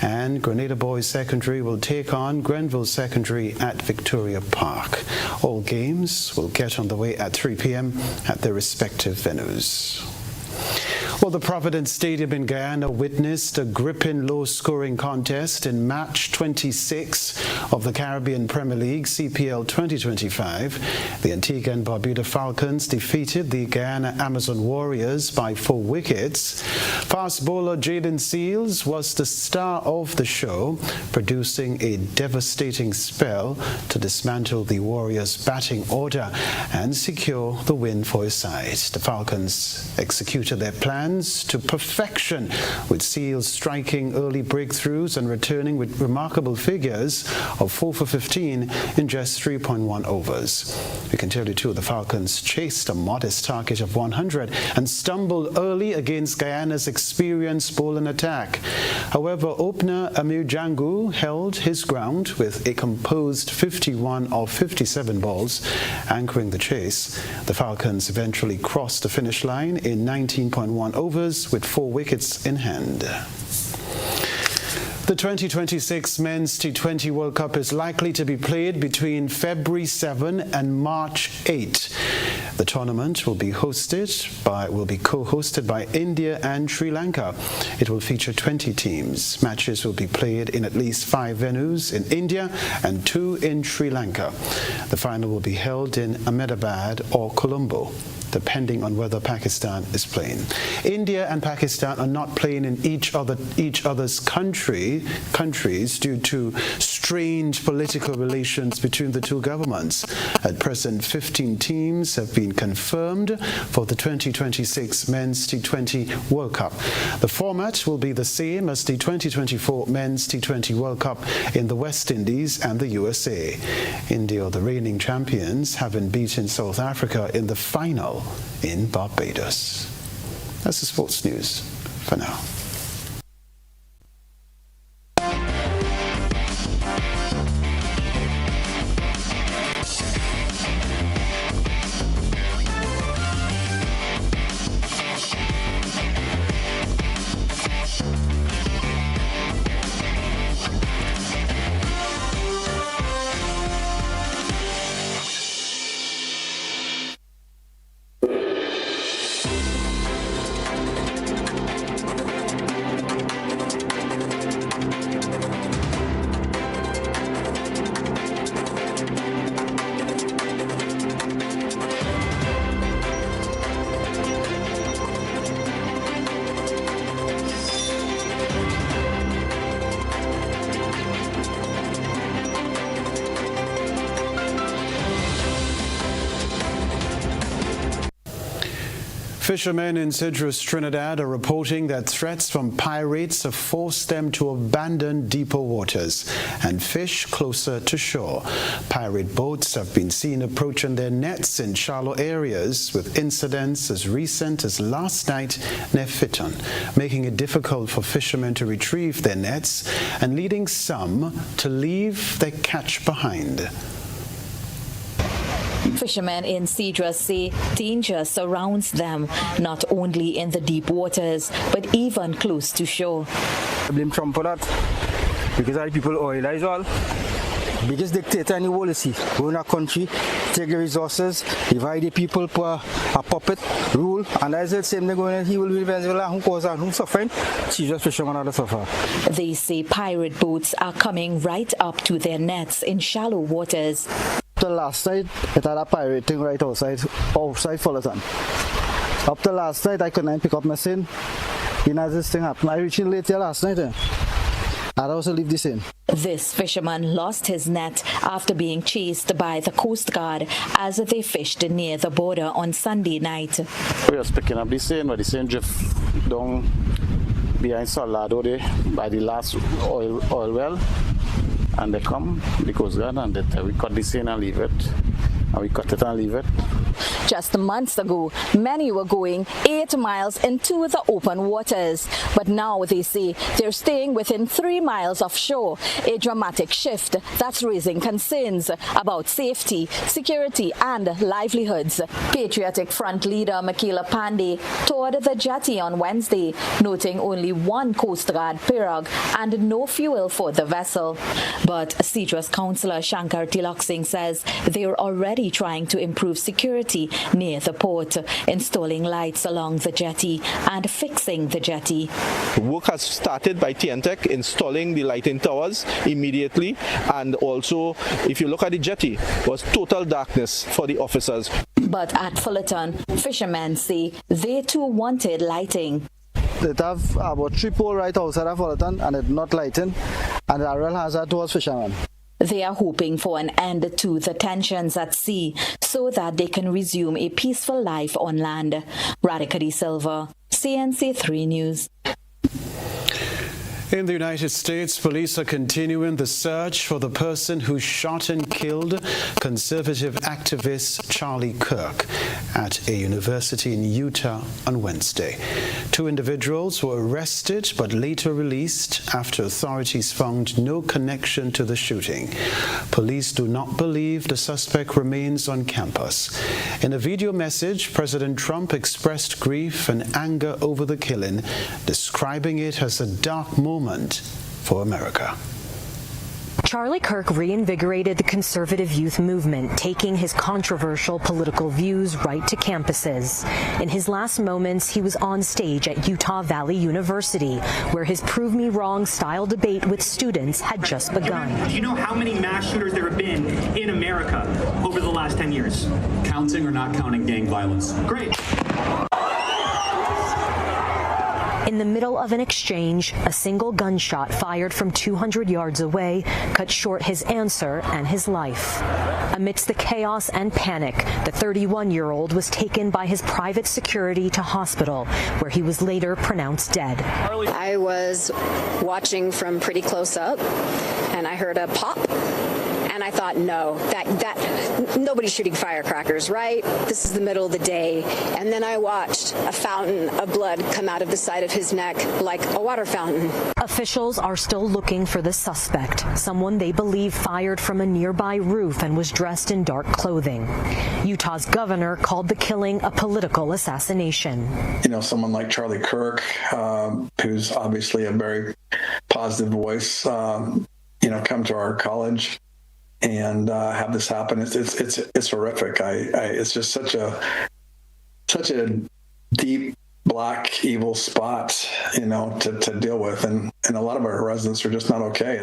and Grenada Boys Secondary will take on Grenville Secondary at Victoria Park. All games will get underway at 3 p.m. at their respective venues. Well, the Providence Stadium in Guyana witnessed a gripping low-scoring contest in match 26 of the Caribbean Premier League CPL 2025. The Antigua and Barbuda Falcons defeated the Guyana Amazon Warriors by 4 wickets. Fast bowler Jaden Seals was the star of the show, producing a devastating spell to dismantle the Warriors' batting order and secure the win for his side. The Falcons executed their plans to perfection, with Seals striking early breakthroughs and returning with remarkable figures of 4 for 15 in just 3.1 overs. We can tell you too, the Falcons chased a modest target of 100 and stumbled early against Guyana's experienced bowling attack. However, opener Amir Jangu held his ground with a composed 51 of 57 balls, anchoring the chase. The Falcons eventually crossed the finish line in 19.1 overs with 4 wickets in hand. The 2026 Men's T20 World Cup is likely to be played between February 7 and March 8. The tournament will be co-hosted by India and Sri Lanka. It will feature 20 teams. Matches will be played in at least 5 venues in India and 2 in Sri Lanka. The final will be held in Ahmedabad or Colombo, depending on whether Pakistan is playing. India and Pakistan are not playing in each other's countries due to strained political relations between the two governments. At present, 15 teams have been confirmed for the 2026 Men's T20 World Cup. The format will be the same as the 2024 Men's T20 World Cup in the West Indies and the USA. India, the reigning champions, having beaten South Africa in the final in Barbados. That's the sports news for now. Fishermen in Cedros, Trinidad are reporting that threats from pirates have forced them to abandon deeper waters and fish closer to shore. Pirate boats have been seen approaching their nets in shallow areas, with incidents as recent as last night near Fitton, making it difficult for fishermen to retrieve their nets and leading some to leave their catch behind. Fishermen in Cedros say danger surrounds them, not only in the deep waters, but even close to shore. I blame Trump for that, because our people oil as well. Biggest dictator in the world is he. Go in our country, take the resources, divide the people for a puppet rule, and as the same thing going, he will be Venezuela, who cause and who suffering. Cedros fishermen are the suffer. They say pirate boats are coming right up to their nets in shallow waters. The last night, it had a pirate thing right outside Fullerton. Up to last night, I couldn't pick up my sin. As this thing happened, I reached in late here last night. I'd also leave this in. This fisherman lost his net after being chased by the Coast Guard as they fished near the border on Sunday night. We are picking up the seine, but the seine drift down behind Salado there by the last oil well. And they come, the Coast Guard, and we cut the seine and leave it. And we cut it and leave it. Just months ago, many were going 8 miles into the open waters. But now they say they're staying within 3 miles of shore, a dramatic shift that's raising concerns about safety, security and livelihoods. Patriotic Front leader Michaela Pandey toured the jetty on Wednesday, noting only one Coast Guard pirogue and no fuel for the vessel. But Citrus Councillor Shankar Tilak Singh says they're already trying to improve security near the port, installing lights along the jetty and fixing the jetty. Work has started by TNTech installing the lighting towers immediately, and also if you look at the jetty, it was total darkness for the officers. But at Fullerton, fishermen say they too wanted lighting. They have about 3 poles right outside of Fullerton and it's not lighting, and the real hazard towards fishermen. They are hoping for an end to the tensions at sea so that they can resume a peaceful life on land. Radhika D. Silva, CNC 3 News. In the United States, police are continuing the search for the person who shot and killed conservative activist Charlie Kirk at a university in Utah on Wednesday. 2 individuals were arrested but later released after authorities found no connection to the shooting. Police do not believe the suspect remains on campus. In a video message, President Trump expressed grief and anger over the killing, describing it as a dark moment for America. Charlie Kirk reinvigorated the conservative youth movement, taking his controversial political views right to campuses. In his last moments, he was on stage at Utah Valley University, where his Prove Me Wrong style debate with students had just begun. Do you know how many mass shooters there have been in America over the last 10 years? Counting or not counting gang violence? Great. In the middle of an exchange, a single gunshot fired from 200 yards away cut short his answer and his life. Amidst the chaos and panic, the 31-year-old was taken by his private security to hospital, where he was later pronounced dead. I was watching from pretty close up, and I heard a pop. And I thought, no, that nobody's shooting firecrackers, right? This is the middle of the day. And then I watched a fountain of blood come out of the side of his neck like a water fountain. Officials are still looking for the suspect, someone they believe fired from a nearby roof and was dressed in dark clothing. Utah's governor called the killing a political assassination. You know, someone like Charlie Kirk, who's obviously a very positive voice, come to our college and have this happen. It's horrific. It's just such a deep, black, evil spot, to deal with, and a lot of our residents are just not okay.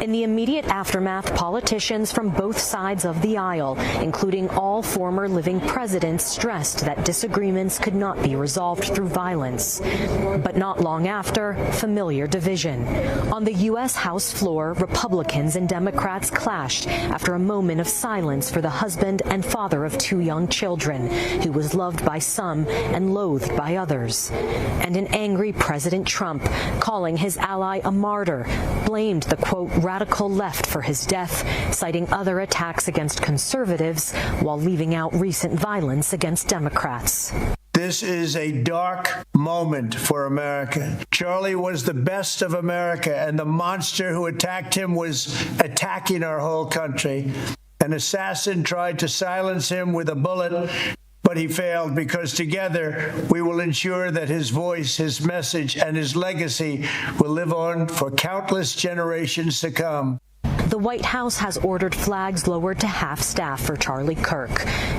In the immediate aftermath, politicians from both sides of the aisle, including all former living presidents, stressed that disagreements could not be resolved through violence. But not long after, familiar division. On the U.S. House floor, Republicans and Democrats clashed after a moment of silence for the husband and father of 2 young children, who was loved by some and loathed by others. And an angry President Trump, calling his ally a martyr, blamed the, quote, radical left for his death, citing other attacks against conservatives while leaving out recent violence against Democrats. This is a dark moment for America. Charlie was the best of America, and the monster who attacked him was attacking our whole country. An assassin tried to silence him with a bullet, but he failed, because together we will ensure that his voice, his message, and his legacy will live on for countless generations to come. The White House has ordered flags lowered to half staff for Charlie Kirk,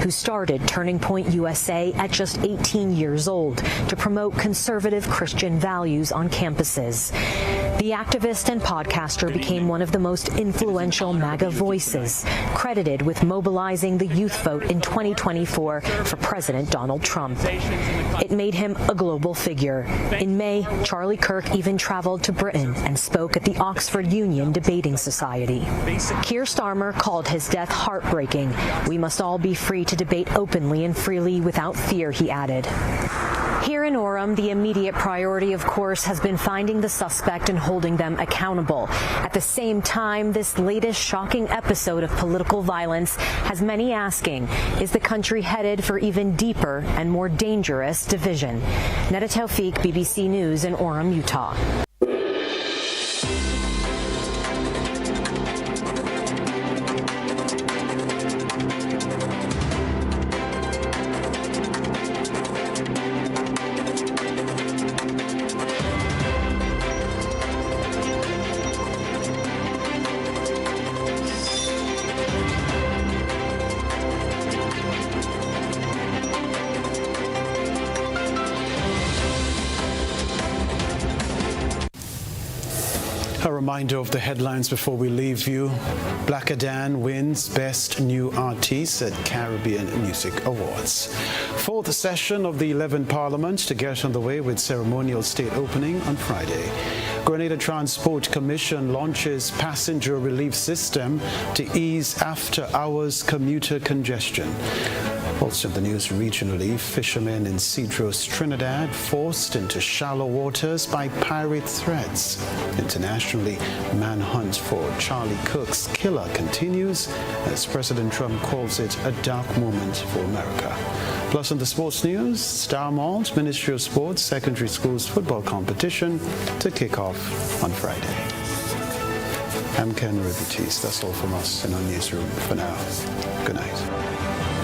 who started Turning Point USA at just 18 years old to promote conservative Christian values on campuses. The activist and podcaster became one of the most influential MAGA voices, credited with mobilizing the youth vote in 2024 for President Donald Trump. It made him a global figure. In May, Charlie Kirk even traveled to Britain and spoke at the Oxford Union Debating Society. Keir Starmer called his death heartbreaking. We must all be free to debate openly and freely without fear, he added. Here in Orem, the immediate priority, of course, has been finding the suspect and holding them accountable. At the same time, this latest shocking episode of political violence has many asking, is the country headed for even deeper and more dangerous division? Neda Tawfiq, BBC News in Orem, Utah. A reminder of the headlines before we leave you. Black Adan wins Best New Artist at Caribbean Music Awards. Fourth session of the 11th Parliament to get underway with ceremonial state opening on Friday. Grenada Transport Commission launches passenger relief system to ease after-hours commuter congestion. Also in the news regionally, fishermen in Cedros, Trinidad, forced into shallow waters by pirate threats. Internationally, manhunt for Charlie Kirk's killer continues as President Trump calls it a dark moment for America. Plus on the sports news, Star Malt Ministry of Sports Secondary Schools football competition to kick off on Friday. I'm Kenroy. Baptiste. That's all from us in our newsroom for now. Good night.